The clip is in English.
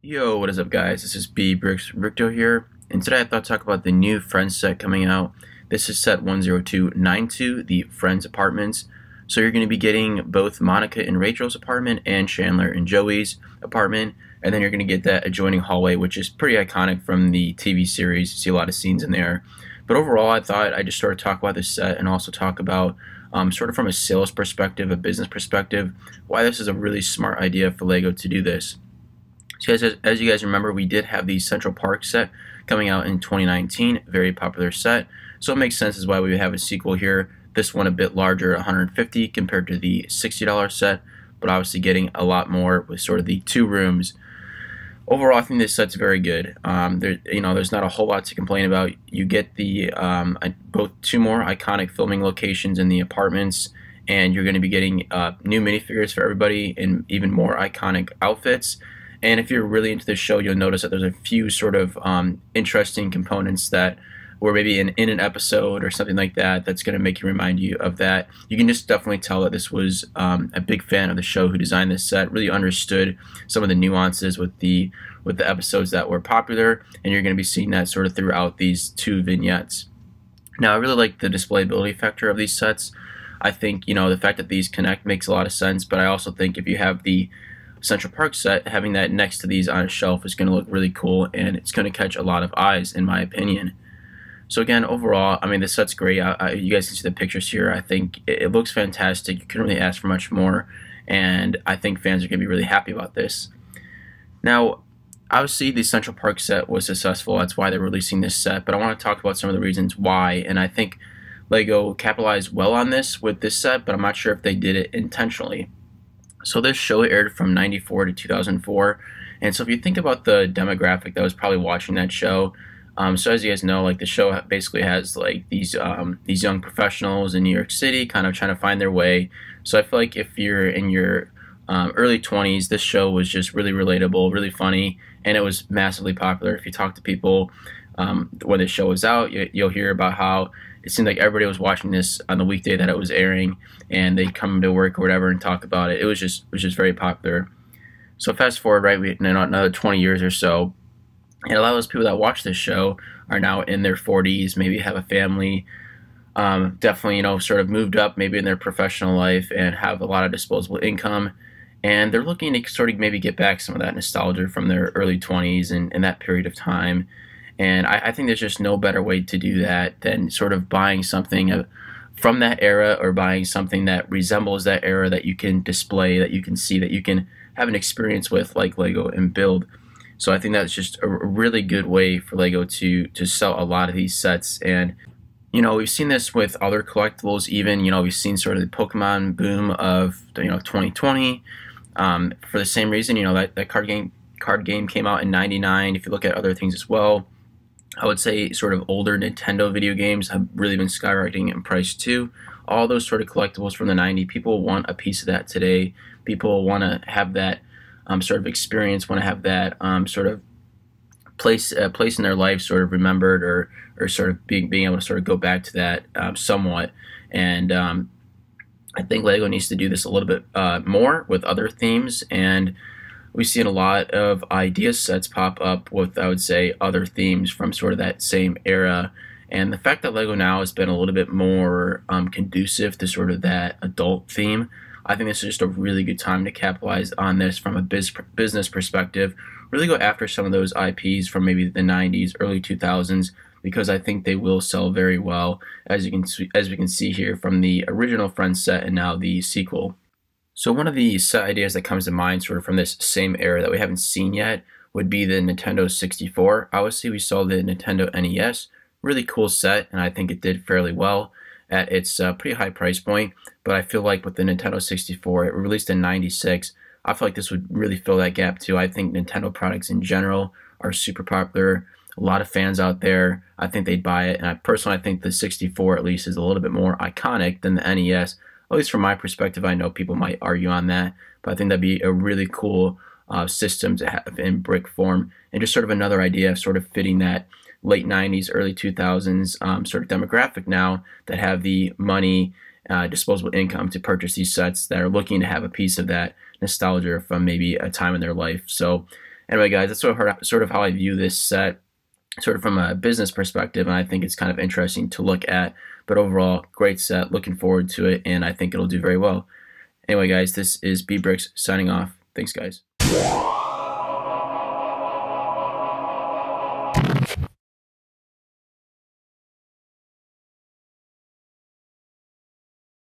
Yo, what is up guys? This is B Bricks Ricto here, and today I thought I'd talk about the new Friends set coming out. This is set 10292, the Friends Apartments. So you're going to be getting both Monica and Rachel's apartment and Chandler and Joey's apartment, and then you're going to get that adjoining hallway, which is pretty iconic from the TV series. You see a lot of scenes in there. But overall, I thought I'd just sort of talk about this set and also talk about sort of from a sales perspective, a business perspective, why this is a really smart idea for LEGO to do this. So as you guys remember, we did have the Central Park set coming out in 2019, very popular set. So it makes sense as why we have a sequel here. This one a bit larger, 150 compared to the $60 set, but obviously getting a lot more with sort of the two rooms. Overall, I think this set's very good. There's not a whole lot to complain about. You get the both two more iconic filming locations in the apartments, and you're going to be getting new minifigures for everybody in even more iconic outfits. And if you're really into this show, you'll notice that there's a few sort of interesting components that were maybe in an episode or something like that that's going to make you remind you of that. You can just definitely tell that this was a big fan of the show who designed this set, really understood some of the nuances with the episodes that were popular, and you're going to be seeing that sort of throughout these two vignettes. Now, I really like the displayability factor of these sets. I think, the fact that these connect makes a lot of sense, but I also think if you have the Central Park set, having that next to these on a shelf is going to look really cool, and it's going to catch a lot of eyes, in my opinion. So again, overall, I mean, this set's great. You guys can see the pictures here. I think it looks fantastic. You couldn't really ask for much more, and I think fans are going to be really happy about this. Now, obviously, the Central Park set was successful. That's why they're releasing this set, but I want to talk about some of the reasons why, and I think LEGO capitalized well on this with this set, but I'm not sure if they did it intentionally. So this show aired from 94 to 2004, and so if you think about the demographic that was probably watching that show, so as you guys know, like the show basically has like these young professionals in New York City kind of trying to find their way. So I feel like if you're in your early 20s, this show was just really relatable, really funny, and it was massively popular. If you talk to people when the show was out, you'll hear about how it seemed like everybody was watching this on the weekday that it was airing, and they'd come to work or whatever and talk about it. It was just very popular. So fast forward, right, another 20 years or so, and a lot of those people that watch this show are now in their 40s, maybe have a family, definitely, sort of moved up maybe in their professional life and have a lot of disposable income, and they're looking to sort of maybe get back some of that nostalgia from their early 20s and that period of time. And I think there's just no better way to do that than sort of buying something from that era, or buying something that resembles that era that you can display, that you can see, that you can have an experience with, like LEGO, and build. So I think that's just a really good way for LEGO to sell a lot of these sets. And we've seen this with other collectibles even. We've seen sort of the Pokemon boom of 2020. For the same reason, that card game came out in '99. If you look at other things as well, I would say sort of older Nintendo video games have really been skyrocketing in price too. All those sort of collectibles from the '90s, people want a piece of that today. People want to have that sort of experience, want to have that sort of place in their life sort of remembered, or sort of being able to sort of go back to that somewhat. And I think LEGO needs to do this a little bit more with other themes, and we've seen a lot of idea sets pop up with, I would say, other themes from sort of that same era. And the fact that LEGO now has been a little bit more conducive to sort of that adult theme, I think this is just a really good time to capitalize on this from a business perspective. Really go after some of those IPs from maybe the '90s, early 2000s, because I think they will sell very well, as we can see here from the original Friends set and now the sequel. So one of the set ideas that comes to mind sort of from this same era that we haven't seen yet would be the Nintendo 64. Obviously, we saw the Nintendo NES, really cool set, and I think it did fairly well at its pretty high price point. But I feel like with the Nintendo 64, it released in '96, I feel like this would really fill that gap too. I think Nintendo products in general are super popular. A lot of fans out there, I think they'd buy it, and I think the 64 at least is a little bit more iconic than the NES. At least from my perspective. I know people might argue on that, but I think that'd be a really cool system to have in brick form, and just sort of another idea of sort of fitting that late '90s, early 2000s sort of demographic now that have the money, disposable income to purchase these sets, that are looking to have a piece of that nostalgia from maybe a time in their life. So Anyway, guys, that's sort of how I view this set, sort of from a business perspective, and I think it's kind of interesting to look at. But overall, great set. Looking forward to it, and I think it'll do very well. Anyway, guys, this is B Bricks signing off. Thanks, guys.